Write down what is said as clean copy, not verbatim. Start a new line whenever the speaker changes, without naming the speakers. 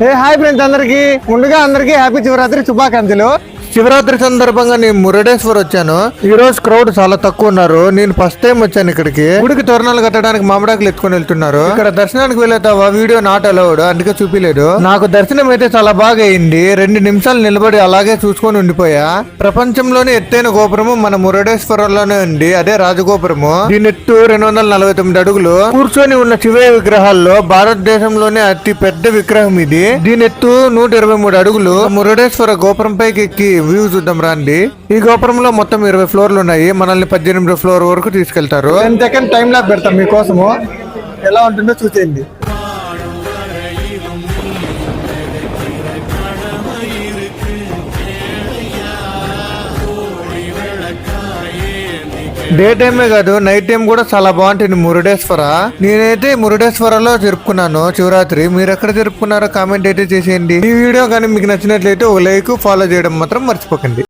Hi friends అందరికి ముందుగా అందరికి హ్యాపీ శివరాత్రి శుభాకాంక్షలు. శివరాత్రి సందర్భంగా నేను మురుడేశ్వర్ వచ్చాను. ఈ రోజు క్రౌడ్ చాలా తక్కువ ఉన్నారు. నేను ఫస్ట్ టైం వచ్చాను ఇక్కడికి. గుడికి తోరణాలు కట్టడానికి మామిడాకులు ఎత్తుకొని వెళ్తున్నారు. ఇక్కడ దర్శనానికి వెళ్ళేతావా వీడియో నాట్ అలౌడ్, అందుకే చూపిలేదు. నాకు దర్శనం అయితే చాలా బాగా అయింది. 2 నిమిషాలు నిలబడి అలాగే చూసుకొని ఉండిపోయా. ప్రపంచంలోనే ఎత్తైన గోపురము మన మురుడేశ్వరంలోనే ఉంది. అదే రాజగోపురము. దీని ఎత్తు 249 అడుగులు. కూర్చొని ఉన్న శివయ్య విగ్రహాల్లో భారతదేశంలోనే అతి పెద్ద విగ్రహం ఇది. దీని ఎత్తు 123 అడుగులు. మురుడేశ్వర గోపురం పైకి ఎక్కి వ్యూ చూద్దాం రండి. ఈ గోపురంలో మొత్తం 20 ఫ్లోర్లు ఉన్నాయి. మనల్ని 18 ఫ్లోర్ వరకు తీసుకెళ్తారు. 10 సెకండ్ టైం లాగ్ పెడతాం మీకోసము. ఎలా ఉంటుందో చూసేయండి. డే టైమే కాదు నైట్ టైం కూడా చాలా బాగుంటుంది మురుడేశ్వర. నేనైతే మురుడేశ్వరలో జరుపుకున్నాను శివరాత్రి. మీరు ఎక్కడ జరుపుకున్నారో కామెంట్ అయితే చేసేయండి. ఈ వీడియో కానీ మీకు నచ్చినట్లయితే ఒక లైక్, ఫాలో చేయడం మాత్రం మర్చిపోకండి.